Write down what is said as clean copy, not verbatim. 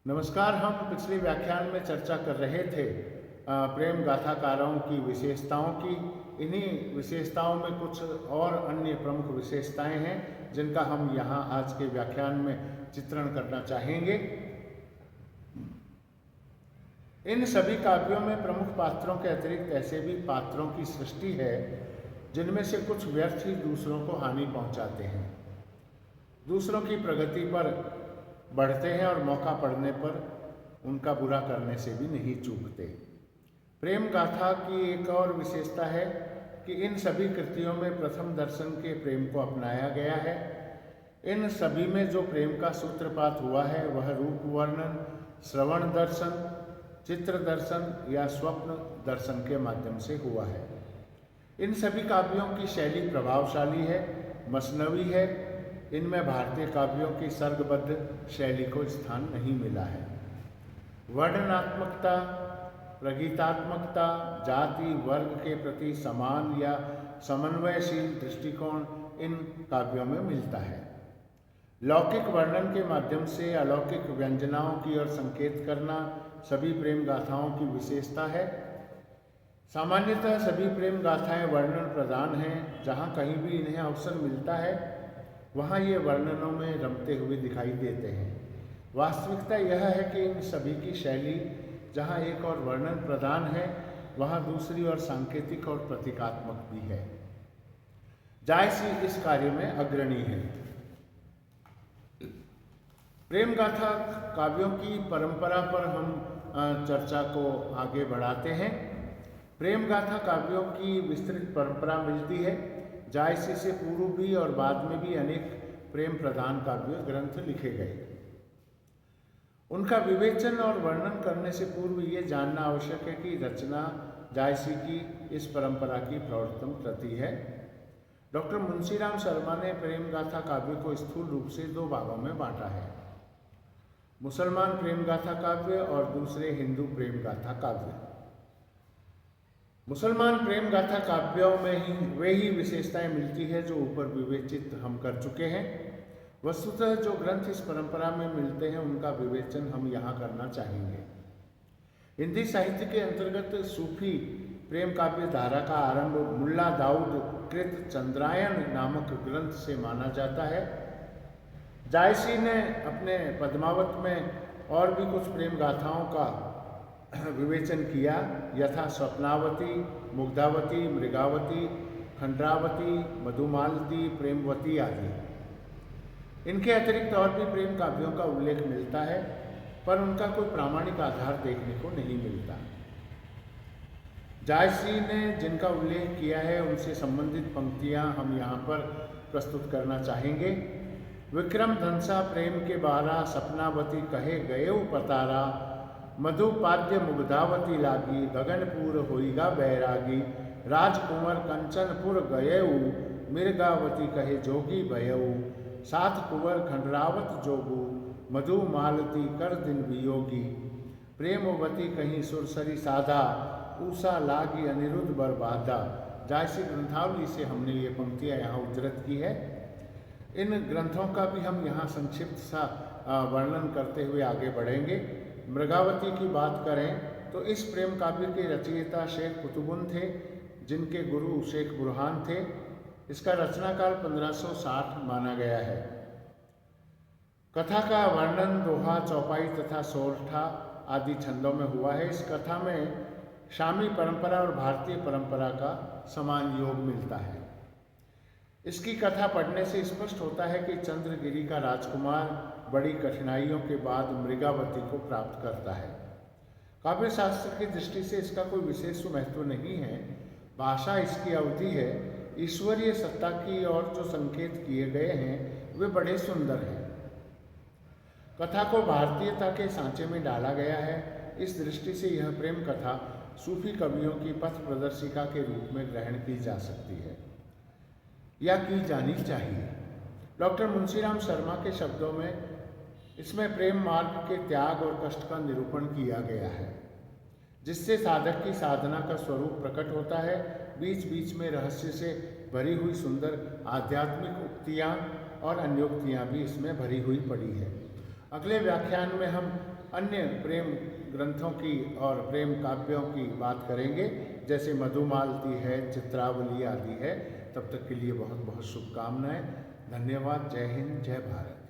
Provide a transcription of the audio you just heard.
नमस्कार। हम पिछले व्याख्यान में चर्चा कर रहे थे प्रेम गाथाकारों की विशेषताओं की। इन्हीं विशेषताओं में कुछ और अन्य प्रमुख विशेषताएं हैं जिनका हम यहाँ आज के व्याख्यान में चित्रण करना चाहेंगे। इन सभी काव्यों में प्रमुख पात्रों के अतिरिक्त ऐसे भी पात्रों की सृष्टि है जिनमें से कुछ व्यर्थ ही दूसरों को हानि पहुँचाते हैं, दूसरों की प्रगति पर बढ़ते हैं और मौका पड़ने पर उनका बुरा करने से भी नहीं चूकते। प्रेम गाथा की एक और विशेषता है कि इन सभी कृतियों में प्रथम दर्शन के प्रेम को अपनाया गया है। इन सभी में जो प्रेम का सूत्रपात हुआ है वह रूप वर्णन, श्रवण दर्शन, चित्र दर्शन या स्वप्न दर्शन के माध्यम से हुआ है। इन सभी काव्यों की शैली प्रभावशाली है, मसनवी है। इनमें भारतीय काव्यों की सर्गबद्ध शैली को स्थान नहीं मिला है। वर्णनात्मकता, प्रगीतात्मकता, जाति वर्ग के प्रति समान या समन्वयशील दृष्टिकोण इन काव्यों में मिलता है। लौकिक वर्णन के माध्यम से अलौकिक व्यंजनाओं की ओर संकेत करना सभी प्रेम गाथाओं की विशेषता है। सामान्यतः सभी प्रेम गाथाएं वर्णन प्रधान हैं। जहाँ कहीं भी इन्हें अवसर मिलता है वहाँ ये वर्णनों में रमते हुए दिखाई देते हैं। वास्तविकता यह है कि इन सभी की शैली जहाँ एक और वर्णन प्रधान है वहाँ दूसरी ओर सांकेतिक और प्रतीकात्मक भी है। जायसी इस कार्य में अग्रणी है। प्रेम गाथा काव्यों की परंपरा पर हम चर्चा को आगे बढ़ाते हैं। प्रेम गाथा काव्यों की विस्तृत परंपरा मिलती है। जायसी से पूर्व भी और बाद में भी अनेक प्रेम प्रधान काव्य ग्रंथ लिखे गए। उनका विवेचन और वर्णन करने से पूर्व ये जानना आवश्यक है कि रचना जायसी की इस परंपरा की प्रवर्तन कृति है। डॉक्टर मुंशीराम शर्मा ने प्रेम गाथा काव्य को स्थूल रूप से दो भागों में बांटा है, मुसलमान प्रेम गाथा काव्य और दूसरे हिंदू प्रेम गाथा काव्य। मुसलमान प्रेम गाथा काव्यों में ही वे ही विशेषताएं मिलती है जो ऊपर विवेचित हम कर चुके हैं। वस्तुतः जो ग्रंथ इस परंपरा में मिलते हैं उनका विवेचन हम यहाँ करना चाहेंगे। हिंदी साहित्य के अंतर्गत सूफी प्रेम काव्य धारा का आरंभ मुल्ला दाऊद कृत चंद्रायण नामक ग्रंथ से माना जाता है। जायसी ने अपने पद्मावत में और भी कुछ प्रेम गाथाओं का विवेचन किया, यथा स्वप्नावती, मुग्धावती, मृगावती, खंड्रावती, मधुमालती, प्रेमवती आदि। इनके अतिरिक्त और भी प्रेम काव्यों का उल्लेख मिलता है पर उनका कोई प्रामाणिक आधार देखने को नहीं मिलता। जायसी ने जिनका उल्लेख किया है उनसे संबंधित पंक्तियां हम यहाँ पर प्रस्तुत करना चाहेंगे। विक्रम धनसा प्रेम के बारा, सपनावती कहे गये पतारा, मधुपाद्य मुग्धावती लागी, गगनपुर होइगा बैरागी, राजकुंवर कंचनपुर गयऊ, मृगावती कहे जोगी भयऊ, सात कुंवर खंडरावत जोगू, मधुमालती कर दिन वियोगी, प्रेमवती कहीं सुरसरी साधा, ऊषा लागी अनिरुद्ध बरबादा। जायसी ग्रंथावली से हमने ये पंक्तियाँ यहाँ उद्धृत की है। इन ग्रंथों का भी हम यहाँ संक्षिप्त सा वर्णन करते हुए आगे बढ़ेंगे। मृगावती की बात करें तो इस प्रेम काव्य के रचयिता शेख कुतुबुन थे जिनके गुरु शेख बुरहान थे। इसका रचनाकाल 1560 माना गया है। कथा का वर्णन दोहा, चौपाई तथा सोरठा आदि छंदों में हुआ है। इस कथा में शामी परंपरा और भारतीय परंपरा का समान योग मिलता है। इसकी कथा पढ़ने से स्पष्ट होता है कि चंद्रगिरी का राजकुमार बड़ी कठिनाइयों के बाद मृगावती को प्राप्त करता है। काव्य शास्त्र की दृष्टि से इसका कोई विशेष महत्व नहीं है। भाषा इसकी अवधि है। ईश्वरीय सत्ता की ओर जो संकेत किए गए हैं वे बड़े सुंदर हैं। कथा को भारतीयता के सांचे में डाला गया है। इस दृष्टि से यह प्रेम कथा सूफी कवियों की पथ प्रदर्शिका के रूप में ग्रहण की जा सकती है या की जानी चाहिए। डॉक्टर मुंशीराम शर्मा के शब्दों में इसमें प्रेम मार्ग के त्याग और कष्ट का निरूपण किया गया है जिससे साधक की साधना का स्वरूप प्रकट होता है। बीच बीच में रहस्य से भरी हुई सुंदर आध्यात्मिक उक्तियाँ और अन्योक्तियाँ भी इसमें भरी हुई पड़ी है। अगले व्याख्यान में हम अन्य प्रेम ग्रंथों की और प्रेम काव्यों की बात करेंगे, जैसे मधुमालती है, चित्रावली आदि है। तब तक के लिए बहुत बहुत शुभकामनाएं। धन्यवाद। जय हिंद, जय भारत।